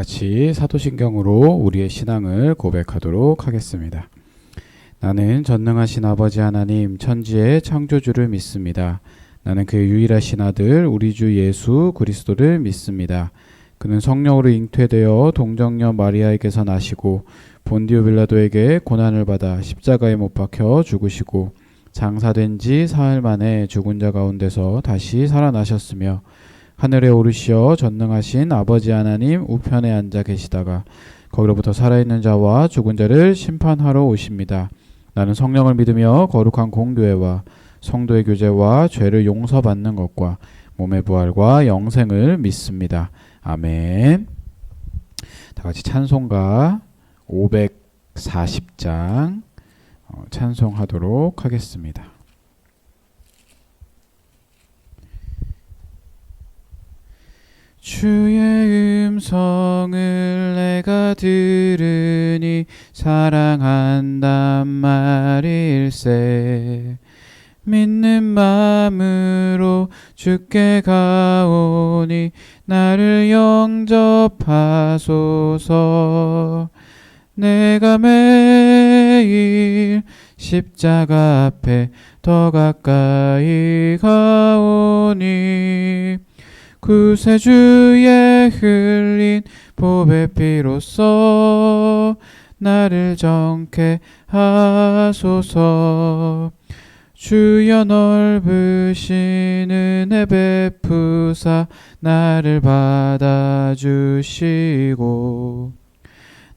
같이 사도신경으로 우리의 신앙을 고백하도록 하겠습니다. 나는 전능하신 아버지 하나님 천지의 창조주를 믿습니다. 나는 그의 유일하신 아들 우리 주 예수 그리스도를 믿습니다. 그는 성령으로 잉태되어 동정녀 마리아에게서 나시고 본디오 빌라도에게 고난을 받아 십자가에 못 박혀 죽으시고 장사된 지 사흘 만에 죽은 자 가운데서 다시 살아나셨으며 하늘에 오르시어 전능하신 아버지 하나님 우편에 앉아 계시다가 거기로부터 살아있는 자와 죽은 자를 심판하러 오십니다. 나는 성령을 믿으며 거룩한 공교회와 성도의 교제와 죄를 용서받는 것과 몸의 부활과 영생을 믿습니다. 아멘. 다 같이 찬송가 540장 찬송하도록 하겠습니다. 주의 음성을 내가 들으니 사랑한단 말일세. 믿는 마음으로 주께 가오니 나를 영접하소서. 내가 매일 십자가 앞에 더 가까이 가오니 구세주의 흘린 보배 피로써 나를 정케 하소서. 주여 넓으신 은혜 베푸사 나를 받아주시고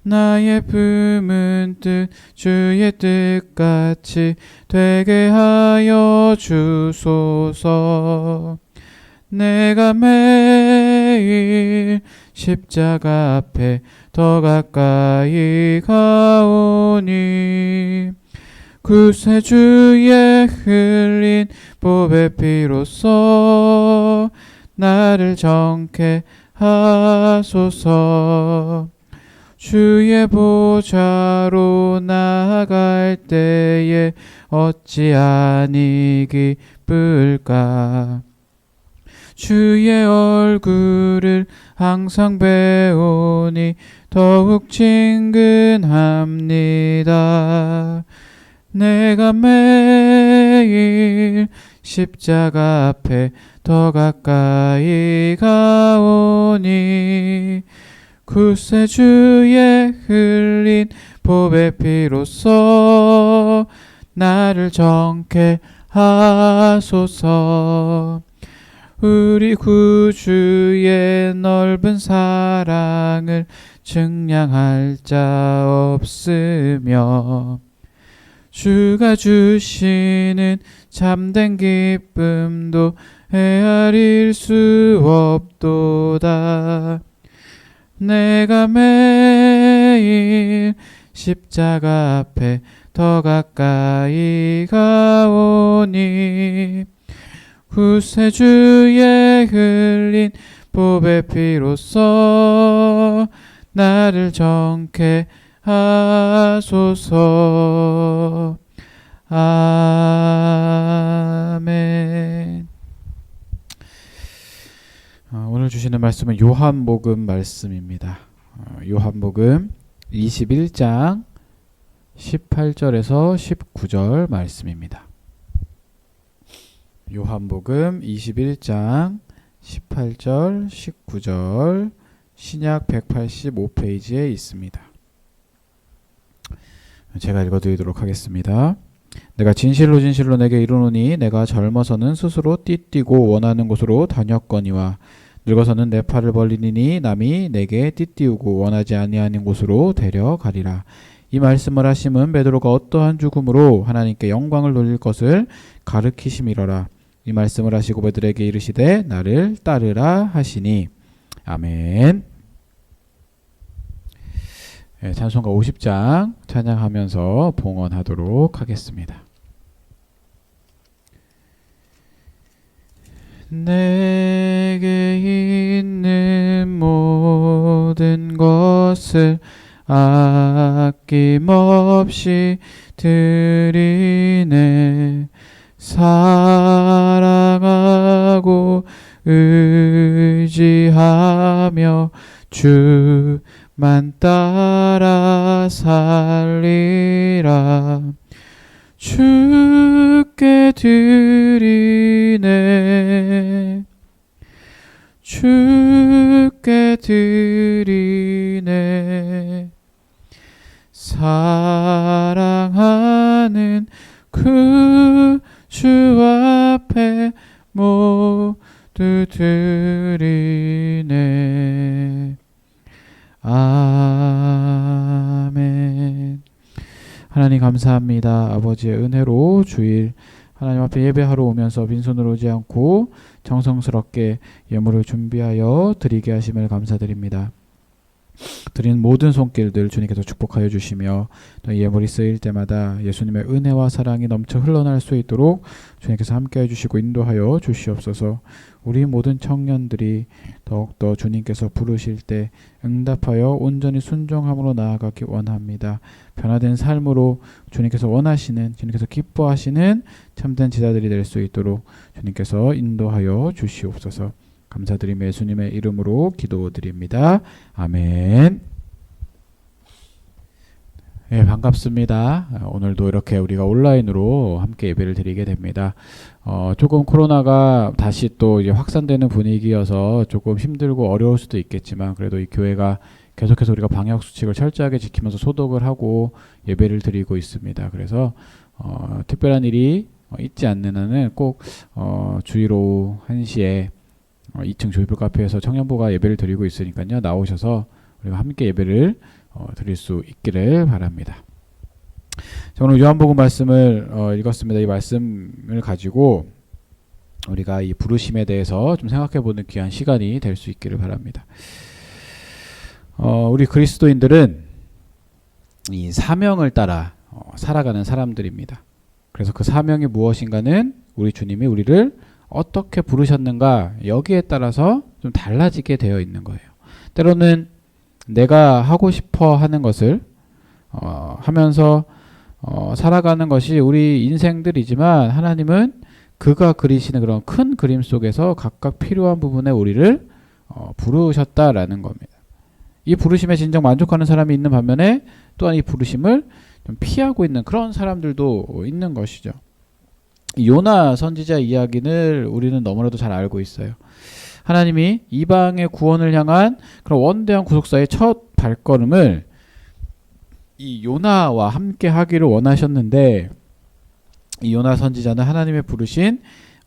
나의 품은 뜻 주의 뜻같이 되게 하여 주소서. 내가 매일 십자가 앞에 더 가까이 가오니 구세주의 흘린 보배 피로써 나를 정케 하소서. 주의 보좌로 나아갈 때에 어찌 아니 기쁠까. 주의 얼굴을 항상 배우니 더욱 친근합니다. 내가 매일 십자가 앞에 더 가까이 가오니 구세주의 흘린 보배 피로써 나를 정케 하소서. 우리 구주의 넓은 사랑을 증량할 자 없으며 주가 주시는 참된 기쁨도 헤아릴 수 없도다. 내가 매일 십자가 앞에 더 가까이 가오니 구세주의 흘린 보배 피로써 나를 정케 하소서. 아멘. 오늘 주시는 말씀은 요한복음 말씀입니다. 요한복음 21장 18절에서 19절 말씀입니다. 요한복음 21장 18절 19절 신약 185페이지에 있습니다. 제가 읽어드리도록 하겠습니다. 내가 진실로 진실로 내게 이르노니 내가 젊어서는 스스로 띠뛰고 원하는 곳으로 다녔거니와 늙어서는 내 팔을 벌리니 남이 내게 띠띠우고 원하지 아니하는 곳으로 데려가리라. 이 말씀을 하심은 베드로가 어떠한 죽음으로 하나님께 영광을 돌릴 것을 가르치심이로라. 이 말씀을 하시고 베드로에게 이르시되 나를 따르라 하시니. 아멘. 네, 찬송가 50장 찬양하면서 봉헌하도록 하겠습니다. 내게 있는 모든 것을 아낌없이 드리네. 사랑하고 의지하며 주만 따라 살리라. 주께 드리네. 주께 드리네. 사랑하는 그 주 앞에 모두 드리네. 아멘. 하나님 감사합니다. 아버지의 은혜로 주일 하나님 앞에 예배하러 오면서 빈손으로 오지 않고 정성스럽게 예물을 준비하여 드리게 하심을 감사드립니다. 드리는 모든 손길들 주님께서 축복하여 주시며 또 예물이 쓰일 때마다 예수님의 은혜와 사랑이 넘쳐 흘러날 수 있도록 주님께서 함께해 주시고 인도하여 주시옵소서. 우리 모든 청년들이 더욱더 주님께서 부르실 때 응답하여 온전히 순종함으로 나아가기 원합니다. 변화된 삶으로 주님께서 원하시는, 주님께서 기뻐하시는 참된 제자들이 될 수 있도록 주님께서 인도하여 주시옵소서. 감사드리며 예수님의 이름으로 기도드립니다. 아멘. 네, 반갑습니다. 오늘도 이렇게 우리가 온라인으로 함께 예배를 드리게 됩니다. 조금 코로나가 다시 또 이제 확산되는 분위기여서 조금 힘들고 어려울 수도 있겠지만 그래도 이 교회가 계속해서 우리가 방역 수칙을 철저하게 지키면서 소독을 하고 예배를 드리고 있습니다. 그래서 특별한 일이 있지 않는 한은 꼭 주일 오후 1시에 2층 조이풀 카페에서 청년부가 예배를 드리고 있으니까요. 나오셔서 우리가 함께 예배를 드릴 수 있기를 바랍니다. 자, 오늘 요한복음 말씀을 읽었습니다. 이 말씀을 가지고 우리가 이 부르심에 대해서 좀 생각해보는 귀한 시간이 될 수 있기를 바랍니다. 우리 그리스도인들은 이 사명을 따라 살아가는 사람들입니다. 그래서 그 사명이 무엇인가는 우리 주님이 우리를 어떻게 부르셨는가 여기에 따라서 좀 달라지게 되어 있는 거예요. 때로는 내가 하고 싶어 하는 것을 하면서 살아가는 것이 우리 인생들이지만 하나님은 그가 그리시는 그런 큰 그림 속에서 각각 필요한 부분에 우리를 부르셨다라는 겁니다. 이 부르심에 진정 만족하는 사람이 있는 반면에 또한 이 부르심을 좀 피하고 있는 그런 사람들도 있는 것이죠. 요나 선지자 이야기를 우리는 너무나도 잘 알고 있어요. 하나님이 이방의 구원을 향한 그런 원대한 구속사의 첫 발걸음을 이 요나와 함께 하기를 원하셨는데 이 요나 선지자는 하나님의 부르신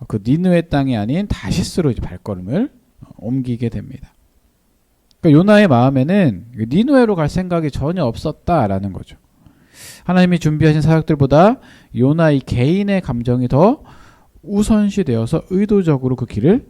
그 니느웨 땅이 아닌 다시스로 이제 발걸음을 옮기게 됩니다. 그러니까 요나의 마음에는 니느웨로 갈 생각이 전혀 없었다라는 거죠. 하나님이 준비하신 사역들보다 요나 이 개인의 감정이 더 우선시되어서 의도적으로 그 길을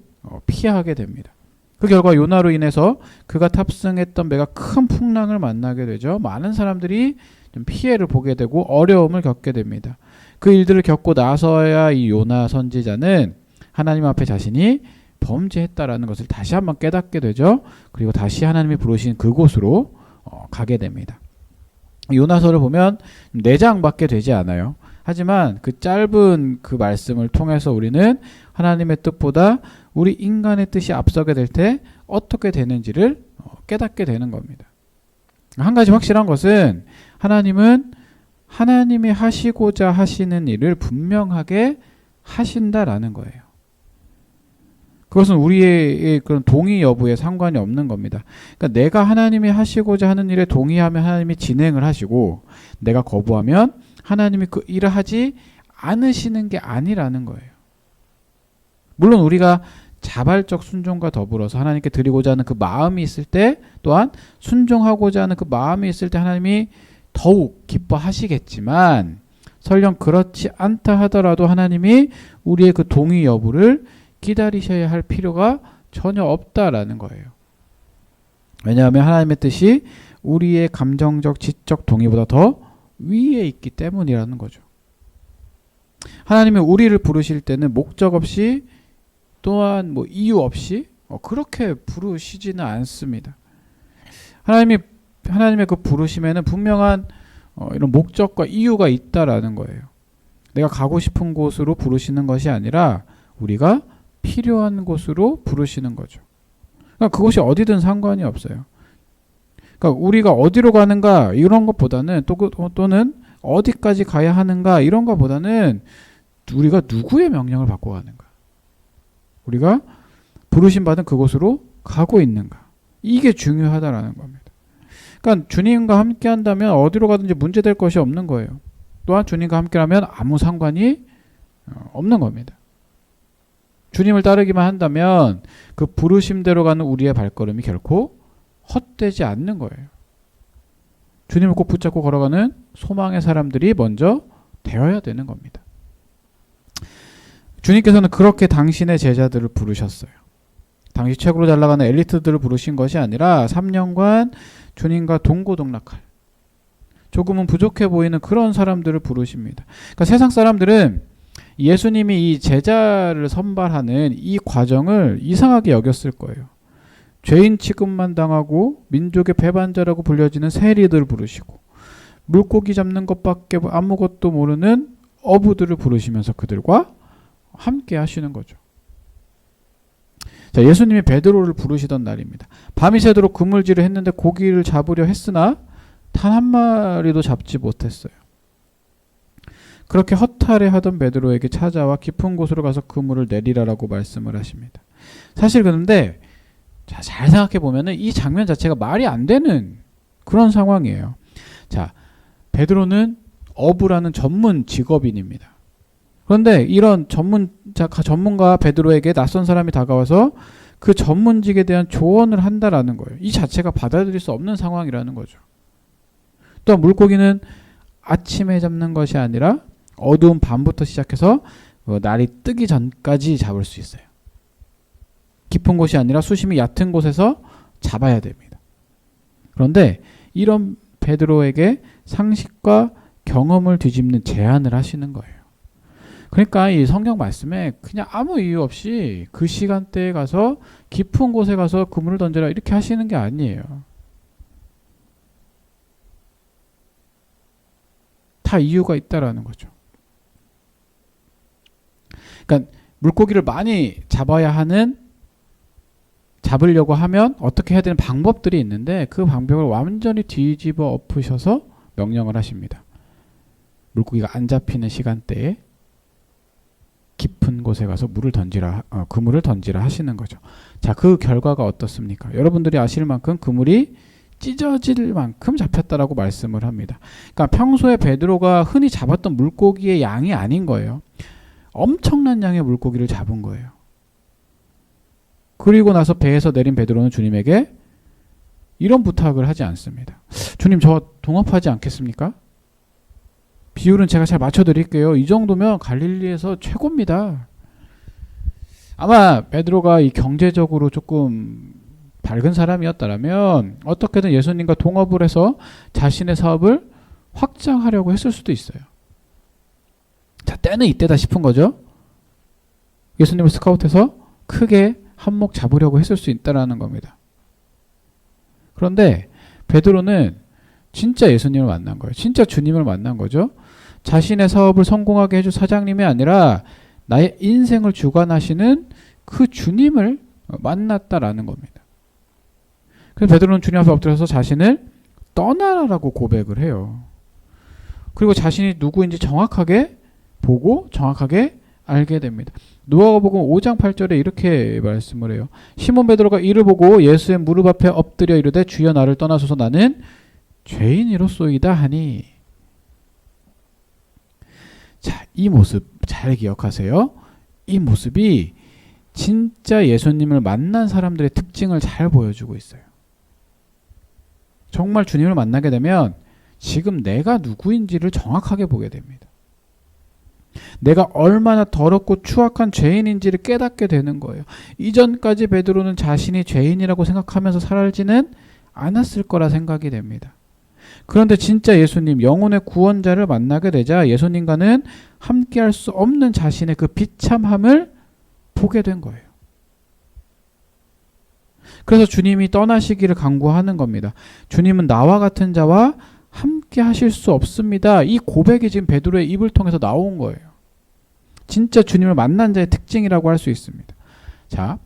피하게 됩니다. 그 결과 요나로 인해서 그가 탑승했던 배가 큰 풍랑을 만나게 되죠. 많은 사람들이 좀 피해를 보게 되고 어려움을 겪게 됩니다. 그 일들을 겪고 나서야 이 요나 선지자는 하나님 앞에 자신이 범죄했다라는 것을 다시 한번 깨닫게 되죠. 그리고 다시 하나님이 부르신 그곳으로 가게 됩니다. 요나서를 보면 4장밖에 되지 않아요. 하지만 그 짧은 그 말씀을 통해서 우리는 하나님의 뜻보다 우리 인간의 뜻이 앞서게 될 때 어떻게 되는지를 깨닫게 되는 겁니다. 한 가지 확실한 것은 하나님은 하나님이 하시고자 하시는 일을 분명하게 하신다라는 거예요. 그것은 우리의 그런 동의 여부에 상관이 없는 겁니다. 그러니까 내가 하나님이 하시고자 하는 일에 동의하면 하나님이 진행을 하시고 내가 거부하면 하나님이 그 일을 하지 않으시는 게 아니라는 거예요. 물론 우리가 자발적 순종과 더불어서 하나님께 드리고자 하는 그 마음이 있을 때 또한 순종하고자 하는 그 마음이 있을 때 하나님이 더욱 기뻐하시겠지만 설령 그렇지 않다 하더라도 하나님이 우리의 그 동의 여부를 기다리셔야 할 필요가 전혀 없다라는 거예요. 왜냐하면 하나님의 뜻이 우리의 감정적, 지적 동의보다 더 위에 있기 때문이라는 거죠. 하나님이 우리를 부르실 때는 목적 없이 또한 뭐 이유 없이 그렇게 부르시지는 않습니다. 하나님의 그 부르심에는 분명한 이런 목적과 이유가 있다라는 거예요. 내가 가고 싶은 곳으로 부르시는 것이 아니라 우리가 필요한 곳으로 부르시는 거죠. 그러니까 그곳이 어디든 상관이 없어요. 그러니까 우리가 어디로 가는가 이런 것보다는 또는 어디까지 가야 하는가 이런 것보다는 우리가 누구의 명령을 받고 가는가, 우리가 부르심 받은 그곳으로 가고 있는가, 이게 중요하다라는 겁니다. 그러니까 주님과 함께 한다면 어디로 가든지 문제될 것이 없는 거예요. 또한 주님과 함께 하면 아무 상관이 없는 겁니다. 주님을 따르기만 한다면 그 부르심대로 가는 우리의 발걸음이 결코 헛되지 않는 거예요. 주님을 꼭 붙잡고 걸어가는 소망의 사람들이 먼저 되어야 되는 겁니다. 주님께서는 그렇게 당신의 제자들을 부르셨어요. 당시 최고로 잘 나가는 엘리트들을 부르신 것이 아니라 3년간 주님과 동고동락할, 조금은 부족해 보이는 그런 사람들을 부르십니다. 그러니까 세상 사람들은 예수님이 이 제자를 선발하는 이 과정을 이상하게 여겼을 거예요. 죄인 취급만 당하고 민족의 배반자라고 불려지는 세리들을 부르시고 물고기 잡는 것밖에 아무것도 모르는 어부들을 부르시면서 그들과 함께 하시는 거죠. 자, 예수님이 베드로를 부르시던 날입니다. 밤이 새도록 그물질을 했는데 고기를 잡으려 했으나 단 한 마리도 잡지 못했어요. 그렇게 허탈해하던 베드로에게 찾아와 깊은 곳으로 가서 그물을 내리라라고 말씀을 하십니다. 사실 그런데 잘 생각해 보면은 이 장면 자체가 말이 안 되는 그런 상황이에요. 자, 베드로는 어부라는 전문 직업인입니다. 그런데 이런 전문가 베드로에게 낯선 사람이 다가와서 그 전문직에 대한 조언을 한다라는 거예요. 이 자체가 받아들일 수 없는 상황이라는 거죠. 또 물고기는 아침에 잡는 것이 아니라 어두운 밤부터 시작해서 날이 뜨기 전까지 잡을 수 있어요. 깊은 곳이 아니라 수심이 얕은 곳에서 잡아야 됩니다. 그런데 이런 베드로에게 상식과 경험을 뒤집는 제안을 하시는 거예요. 그러니까 이 성경 말씀에 그냥 아무 이유 없이 그 시간대에 가서 깊은 곳에 가서 그물을 던져라 이렇게 하시는 게 아니에요. 다 이유가 있다라는 거죠. 그러니까 물고기를 많이 잡으려고 하면 어떻게 해야 되는 방법들이 있는데 그 방법을 완전히 뒤집어 엎으셔서 명령을 하십니다. 물고기가 안 잡히는 시간대에 깊은 곳에 가서 그물을 던지라 하시는 거죠. 자, 그 결과가 어떻습니까? 여러분들이 아실 만큼 그물이 찢어질 만큼 잡혔다라고 말씀을 합니다. 그러니까 평소에 베드로가 흔히 잡았던 물고기의 양이 아닌 거예요. 엄청난 양의 물고기를 잡은 거예요. 그리고 나서 배에서 내린 베드로는 주님에게 이런 부탁을 하지 않습니다. 주님, 저 동업하지 않겠습니까? 비율은 제가 잘 맞춰드릴게요. 이 정도면 갈릴리에서 최고입니다. 아마 베드로가 이 경제적으로 조금 밝은 사람이었다면 어떻게든 예수님과 동업을 해서 자신의 사업을 확장하려고 했을 수도 있어요. 자, 때는 이때다 싶은 거죠. 예수님을 스카우트해서 크게 한몫 잡으려고 했을 수 있다라는 겁니다. 그런데 베드로는 진짜 예수님을 만난 거예요. 진짜 주님을 만난 거죠. 자신의 사업을 성공하게 해줄 사장님이 아니라 나의 인생을 주관하시는 그 주님을 만났다라는 겁니다. 그래서 베드로는 주님 앞에 엎드려서 자신을 떠나라라고 고백을 해요. 그리고 자신이 누구인지 정확하게 보고 정확하게 알게 됩니다. 누가복음 5장 8절에 이렇게 말씀을 해요. 시몬 베드로가 이를 보고 예수의 무릎 앞에 엎드려 이르되 주여 나를 떠나소서 나는 죄인이로소이다 하니. 자, 이 모습 잘 기억하세요. 이 모습이 진짜 예수님을 만난 사람들의 특징을 잘 보여주고 있어요. 정말 주님을 만나게 되면 지금 내가 누구인지를 정확하게 보게 됩니다. 내가 얼마나 더럽고 추악한 죄인인지를 깨닫게 되는 거예요. 이전까지 베드로는 자신이 죄인이라고 생각하면서 살지는 않았을 거라 생각이 됩니다. 그런데 진짜 예수님, 영혼의 구원자를 만나게 되자 예수님과는 함께할 수 없는 자신의 그 비참함을 보게 된 거예요. 그래서 주님이 떠나시기를 간구하는 겁니다. 주님은 나와 같은 자와 함께 하실 수 없습니다. 이 고백이 지금 베드로의 입을 통해서 나온 거예요. 진짜 주님을 만난 자의 특징이라고 할 수 있습니다. 자,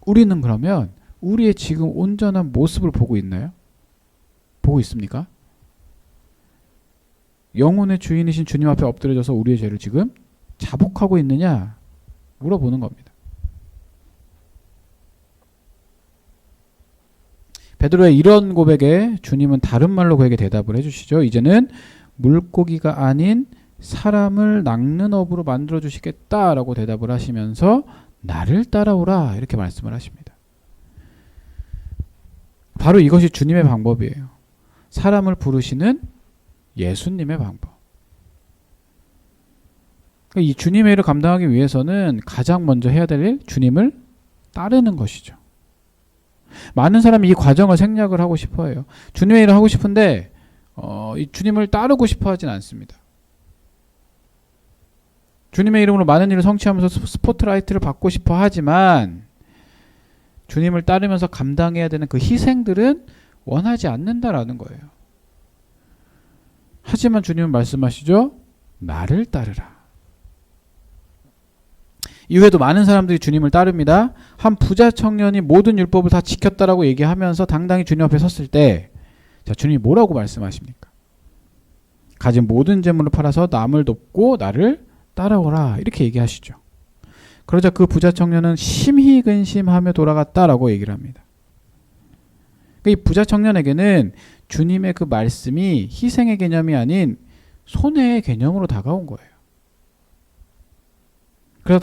우리는 그러면 우리의 지금 온전한 모습을 보고 있나요? 보고 있습니까? 영혼의 주인이신 주님 앞에 엎드려져서 우리의 죄를 지금 자복하고 있느냐 물어보는 겁니다. 베드로의 이런 고백에 주님은 다른 말로 그에게 대답을 해주시죠. 이제는 물고기가 아닌 사람을 낚는 업으로 만들어 주시겠다라고 대답을 하시면서 나를 따라오라 이렇게 말씀을 하십니다. 바로 이것이 주님의 방법이에요. 사람을 부르시는 예수님의 방법. 이 주님의 일을 감당하기 위해서는 가장 먼저 해야 될 일, 주님을 따르는 것이죠. 많은 사람이 이 과정을 생략을 하고 싶어 해요. 주님의 일을 하고 싶은데 이 주님을 따르고 싶어 하진 않습니다. 주님의 이름으로 많은 일을 성취하면서 스포트라이트를 받고 싶어 하지만 주님을 따르면서 감당해야 되는 그 희생들은 원하지 않는다라는 거예요. 하지만 주님은 말씀하시죠. 나를 따르라. 이후에도 많은 사람들이 주님을 따릅니다. 한 부자 청년이 모든 율법을 다 지켰다라고 얘기하면서 당당히 주님 앞에 섰을 때 자, 주님이 뭐라고 말씀하십니까? 가진 모든 재물을 팔아서 남을 돕고 나를 따라오라 이렇게 얘기하시죠. 그러자 그 부자 청년은 심히 근심하며 돌아갔다라고 얘기를 합니다. 이 부자 청년에게는 주님의 그 말씀이 희생의 개념이 아닌 손해의 개념으로 다가온 거예요. 그래서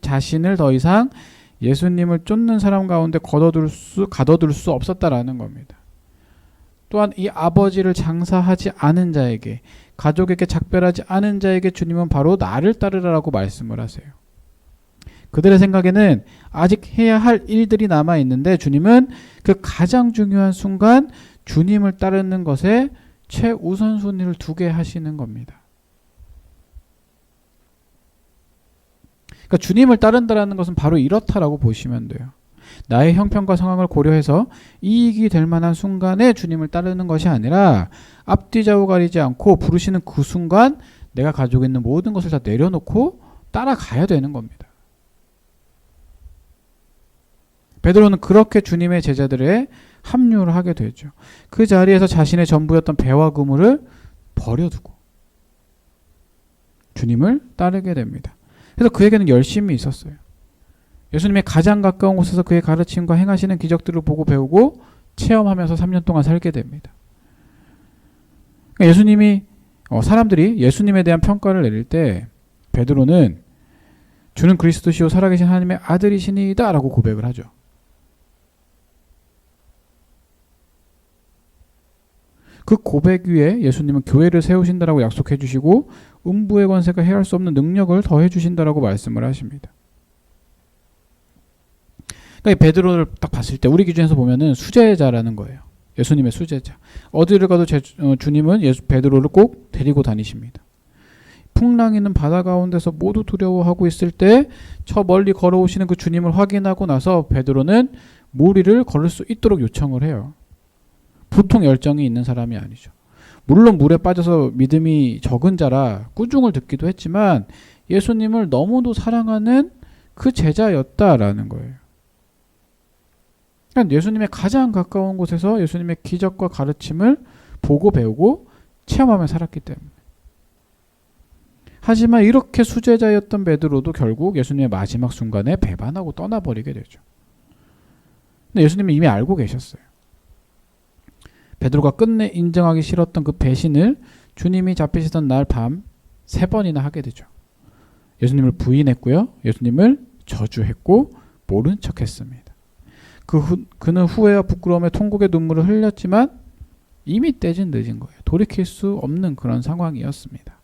자신을 더 이상 예수님을 쫓는 사람 가운데 가둬둘 수 없었다라는 겁니다. 또한 이 아버지를 장사하지 않은 자에게, 가족에게 작별하지 않은 자에게 주님은 바로 나를 따르라고 말씀을 하세요. 그들의 생각에는 아직 해야 할 일들이 남아있는데 주님은 그 가장 중요한 순간 주님을 따르는 것에 최우선순위를 두게 하시는 겁니다. 그러니까 주님을 따른다는 것은 바로 이렇다라고 보시면 돼요. 나의 형편과 상황을 고려해서 이익이 될 만한 순간에 주님을 따르는 것이 아니라 앞뒤 좌우 가리지 않고 부르시는 그 순간 내가 가지고 있는 모든 것을 다 내려놓고 따라가야 되는 겁니다. 베드로는 그렇게 주님의 제자들에 합류를 하게 되죠. 그 자리에서 자신의 전부였던 배와 그물을 버려두고 주님을 따르게 됩니다. 그래서 그에게는 열심이 있었어요. 예수님의 가장 가까운 곳에서 그의 가르침과 행하시는 기적들을 보고 배우고 체험하면서 3년 동안 살게 됩니다. 그러니까 예수님이 사람들이 예수님에 대한 평가를 내릴 때 베드로는 주는 그리스도시요 살아계신 하나님의 아들이시니이다 라고 고백을 하죠. 그 고백 위에 예수님은 교회를 세우신다라고 약속해 주시고 음부의 권세가 해할 수 없는 능력을 더해 주신다라고 말씀을 하십니다. 그러니까 베드로를 딱 봤을 때 우리 기준에서 보면은 수제자라는 거예요. 예수님의 수제자. 어디를 가도 주님은 베드로를 꼭 데리고 다니십니다. 풍랑 있는 바다 가운데서 모두 두려워하고 있을 때 저 멀리 걸어오시는 그 주님을 확인하고 나서 베드로는 무리를 걸을 수 있도록 요청을 해요. 보통 열정이 있는 사람이 아니죠. 물론 물에 빠져서 믿음이 적은 자라 꾸중을 듣기도 했지만 예수님을 너무도 사랑하는 그 제자였다라는 거예요. 그러니까 예수님의 가장 가까운 곳에서 예수님의 기적과 가르침을 보고 배우고 체험하며 살았기 때문에. 하지만 이렇게 수제자였던 베드로도 결국 예수님의 마지막 순간에 배반하고 떠나버리게 되죠. 근데 예수님이 이미 알고 계셨어요. 베드로가 끝내 인정하기 싫었던 그 배신을 주님이 잡히시던 날 밤 3번이나 하게 되죠. 예수님을 부인했고요. 예수님을 저주했고 모른 척했습니다. 그는 후회와 부끄러움에 통곡의 눈물을 흘렸지만 이미 때진 늦은 거예요. 돌이킬 수 없는 그런 상황이었습니다.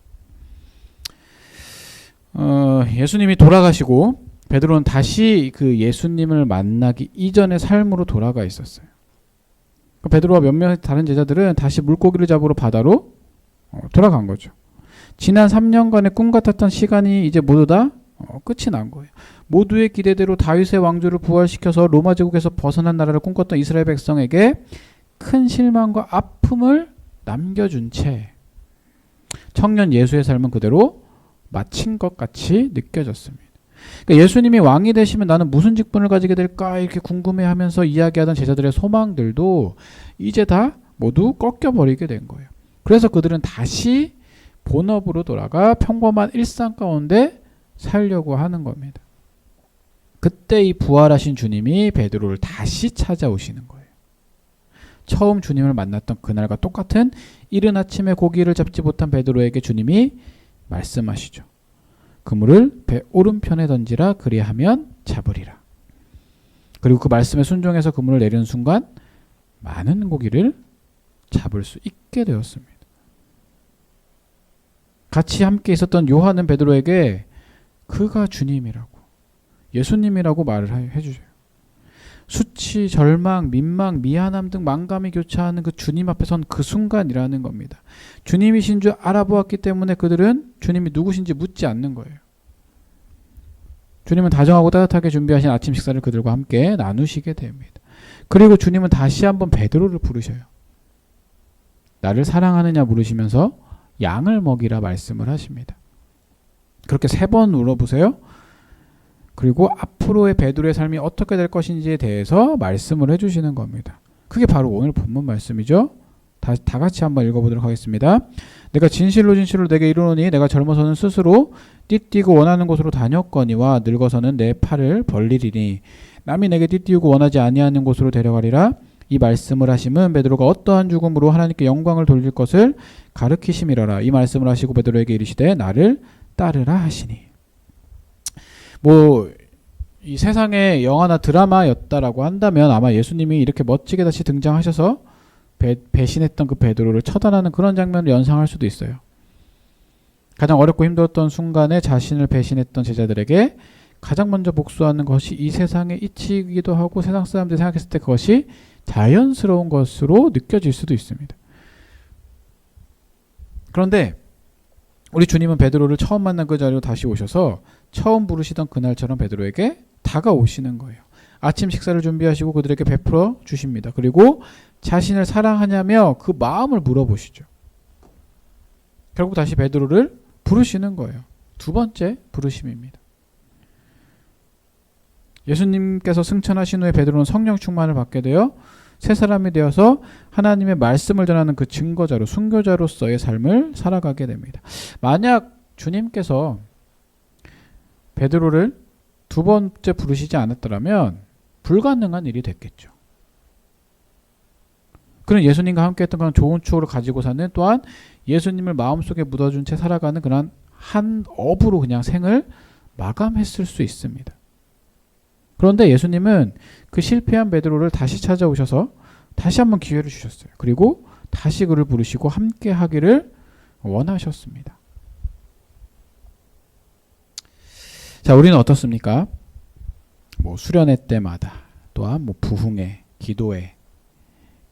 예수님이 돌아가시고 베드로는 다시 그 예수님을 만나기 이전의 삶으로 돌아가 있었어요. 베드로와 몇몇 다른 제자들은 다시 물고기를 잡으러 바다로 돌아간 거죠. 지난 3년간의 꿈 같았던 시간이 이제 모두 다 끝이 난 거예요. 모두의 기대대로 다윗의 왕조를 부활시켜서 로마 제국에서 벗어난 나라를 꿈꿨던 이스라엘 백성에게 큰 실망과 아픔을 남겨준 채 청년 예수의 삶은 그대로 마친 것 같이 느껴졌습니다. 그러니까 예수님이 왕이 되시면 나는 무슨 직분을 가지게 될까 이렇게 궁금해하면서 이야기하던 제자들의 소망들도 이제 다 모두 꺾여버리게 된 거예요. 그래서 그들은 다시 본업으로 돌아가 평범한 일상 가운데 살려고 하는 겁니다. 그때 이 부활하신 주님이 베드로를 다시 찾아오시는 거예요. 처음 주님을 만났던 그날과 똑같은 이른 아침에 고기를 잡지 못한 베드로에게 주님이 말씀하시죠. 그물을 배 오른편에 던지라, 그리하면 잡으리라. 그리고 그 말씀에 순종해서 그물을 내리는 순간 많은 고기를 잡을 수 있게 되었습니다. 같이 함께 있었던 요한은 베드로에게 그가 주님이라고, 예수님이라고 말을 해주세요. 수치, 절망, 민망, 미안함 등 만감이 교차하는 그 주님 앞에 선 그 순간이라는 겁니다. 주님이신 줄 알아보았기 때문에 그들은 주님이 누구신지 묻지 않는 거예요. 주님은 다정하고 따뜻하게 준비하신 아침 식사를 그들과 함께 나누시게 됩니다. 그리고 주님은 다시 한번 베드로를 부르셔요. 나를 사랑하느냐 물으시면서 양을 먹이라 말씀을 하십니다. 그렇게 3번 물어보세요. 그리고 앞으로의 베드로의 삶이 어떻게 될 것인지에 대해서 말씀을 해주시는 겁니다. 그게 바로 오늘 본문 말씀이죠. 다 같이 한번 읽어보도록 하겠습니다. 내가 진실로 내게 이르노니 내가 젊어서는 스스로 띠띠고 원하는 곳으로 다녔거니와 늙어서는 내 팔을 벌리리니 남이 내게 띠띠우고 원하지 아니하는 곳으로 데려가리라. 이 말씀을 하심은 베드로가 어떠한 죽음으로 하나님께 영광을 돌릴 것을 가르치심이라라. 이 말씀을 하시고 베드로에게 이르시되 나를 따르라 하시니. 이 세상의 영화나 드라마였다라고 한다면 아마 예수님이 이렇게 멋지게 다시 등장하셔서 배신했던 그 베드로를 처단하는 그런 장면을 연상할 수도 있어요. 가장 어렵고 힘들었던 순간에 자신을 배신했던 제자들에게 가장 먼저 복수하는 것이 이 세상의 이치이기도 하고 세상 사람들이 생각했을 때 그것이 자연스러운 것으로 느껴질 수도 있습니다. 그런데 우리 주님은 베드로를 처음 만난 그 자리로 다시 오셔서 처음 부르시던 그날처럼 베드로에게 다가오시는 거예요. 아침 식사를 준비하시고 그들에게 베풀어 주십니다. 그리고 자신을 사랑하냐며 그 마음을 물어보시죠. 결국 다시 베드로를 부르시는 거예요. 2번째 부르심입니다. 예수님께서 승천하신 후에 베드로는 성령 충만을 받게 되어 새 사람이 되어서 하나님의 말씀을 전하는 그 증거자로, 순교자로서의 삶을 살아가게 됩니다. 만약 주님께서 베드로를 2번째 부르시지 않았더라면 불가능한 일이 됐겠죠. 그는 예수님과 함께 했던 그런 좋은 추억을 가지고 사는, 또한 예수님을 마음속에 묻어준 채 살아가는 그런 한 업으로 그냥 생을 마감했을 수 있습니다. 그런데 예수님은 그 실패한 베드로를 다시 찾아오셔서 다시 한번 기회를 주셨어요. 그리고 다시 그를 부르시고 함께 하기를 원하셨습니다. 자, 우리는 어떻습니까? 수련회 때마다, 또한 부흥회, 기도회,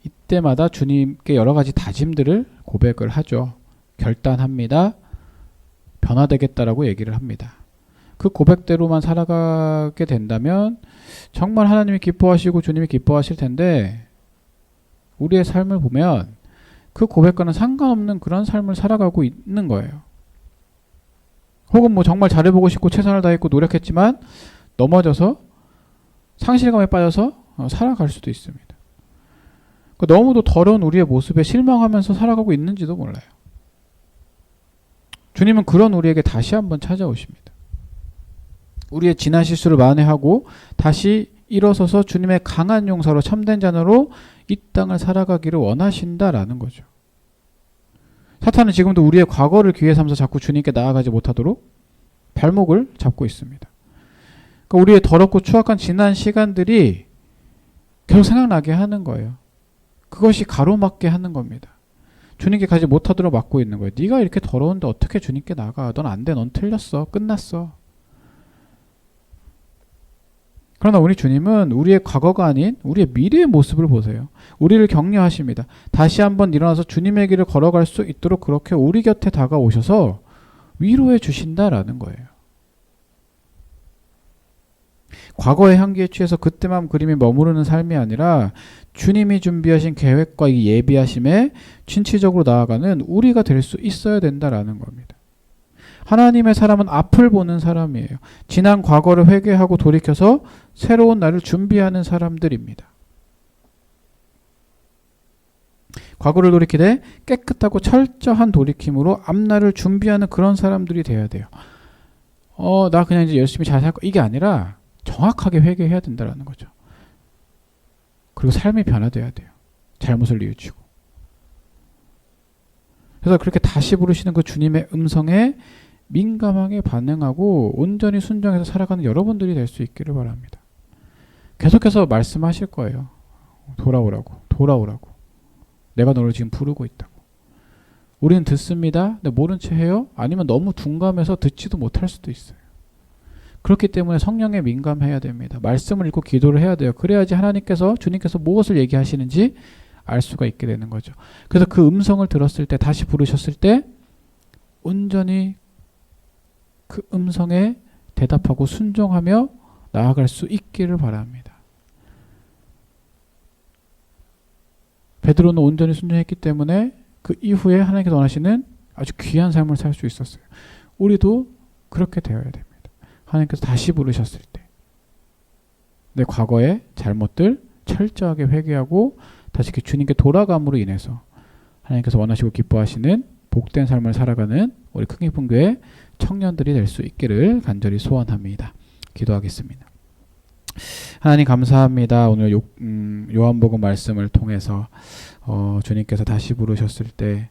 이때마다 주님께 여러 가지 다짐들을 고백을 하죠. 결단합니다. 변화되겠다라고 얘기를 합니다. 그 고백대로만 살아가게 된다면 정말 하나님이 기뻐하시고 주님이 기뻐하실 텐데, 우리의 삶을 보면 그 고백과는 상관없는 그런 삶을 살아가고 있는 거예요. 혹은 정말 잘해보고 싶고 최선을 다했고 노력했지만 넘어져서 상실감에 빠져서 살아갈 수도 있습니다. 너무도 더러운 우리의 모습에 실망하면서 살아가고 있는지도 몰라요. 주님은 그런 우리에게 다시 한번 찾아오십니다. 우리의 지난 실수를 만회하고 다시 일어서서 주님의 강한 용사로 참된 자녀로 이 땅을 살아가기를 원하신다라는 거죠. 사탄은 지금도 우리의 과거를 기회 삼아서 자꾸 주님께 나아가지 못하도록 발목을 잡고 있습니다. 그러니까 우리의 더럽고 추악한 지난 시간들이 계속 생각나게 하는 거예요. 그것이 가로막게 하는 겁니다. 주님께 가지 못하도록 막고 있는 거예요. 네가 이렇게 더러운데 어떻게 주님께 나가? 넌 안 돼. 넌 틀렸어. 끝났어. 그러나 우리 주님은 우리의 과거가 아닌 우리의 미래의 모습을 보세요. 우리를 격려하십니다. 다시 한번 일어나서 주님의 길을 걸어갈 수 있도록 그렇게 우리 곁에 다가오셔서 위로해 주신다라는 거예요. 과거의 향기에 취해서 그때만 그림이 머무르는 삶이 아니라 주님이 준비하신 계획과 이 예비하심에 진취적으로 나아가는 우리가 될 수 있어야 된다라는 겁니다. 하나님의 사람은 앞을 보는 사람이에요. 지난 과거를 회개하고 돌이켜서 새로운 날을 준비하는 사람들입니다. 과거를 돌이키되 깨끗하고 철저한 돌이킴으로 앞날을 준비하는 그런 사람들이 돼야 돼요. 나 그냥 이제 열심히 잘 살 거 이게 아니라 정확하게 회개해야 된다라는 거죠. 그리고 삶이 변화돼야 돼요. 잘못을 뉘우치고. 그래서 그렇게 다시 부르시는 그 주님의 음성에 민감하게 반응하고 온전히 순종해서 살아가는 여러분들이 될 수 있기를 바랍니다. 계속해서 말씀하실 거예요. 돌아오라고. 내가 너를 지금 부르고 있다고. 우리는 듣습니다. 근데 모른 채 해요? 아니면 너무 둔감해서 듣지도 못할 수도 있어요. 그렇기 때문에 성령에 민감해야 됩니다. 말씀을 읽고 기도를 해야 돼요. 그래야지 주님께서 무엇을 얘기하시는지 알 수가 있게 되는 거죠. 그래서 그 음성을 들었을 때, 다시 부르셨을 때 온전히 그 음성에 대답하고 순종하며 나아갈 수 있기를 바랍니다. 베드로는 온전히 순종했기 때문에 그 이후에 하나님께서 원하시는 아주 귀한 삶을 살 수 있었어요. 우리도 그렇게 되어야 됩니다. 하나님께서 다시 부르셨을 때 내 과거의 잘못들 철저하게 회개하고 다시 주님께 돌아감으로 인해서 하나님께서 원하시고 기뻐하시는 복된 삶을 살아가는 우리 큰기쁨교회 청년들이 될 수 있기를 간절히 소원합니다. 기도하겠습니다. 하나님 감사합니다. 오늘 요한복음 말씀을 통해서 주님께서 다시 부르셨을 때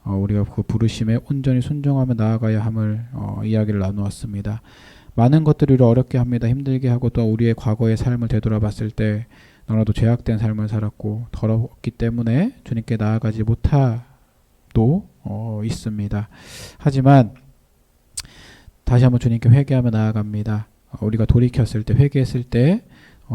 우리가 그 부르심에 온전히 순종하며 나아가야 함을 이야기를 나누었습니다. 많은 것들이 우리를 어렵게 합니다. 힘들게 하고 또 우리의 과거의 삶을 되돌아봤을 때 너무나도 죄악된 삶을 살았고 더럽기 때문에 주님께 나아가지 못하도 있습니다. 하지만 다시 한번 주님께 회개하며 나아갑니다. 우리가 돌이켰을 때, 회개했을 때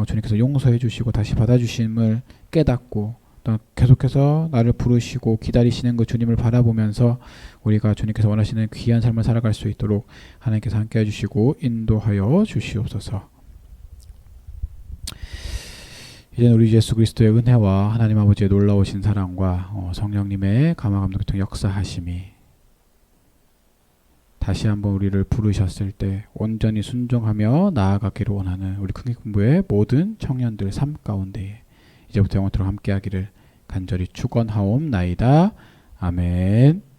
주님께서 용서해 주시고 다시 받아주심을 깨닫고 또 계속해서 나를 부르시고 기다리시는 그 주님을 바라보면서 우리가 주님께서 원하시는 귀한 삶을 살아갈 수 있도록 하나님께서 함께해 주시고 인도하여 주시옵소서. 이제는 우리 예수 그리스도의 은혜와 하나님 아버지의 놀라우신 사랑과 성령님의 감화감동 역사하심이 다시 한번 우리를 부르셨을 때 온전히 순종하며 나아가기를 원하는 우리 큰기쁨교회 모든 청년들 삶 가운데에 이제부터 영원토록 함께하기를 간절히 축원하옵나이다. 아멘.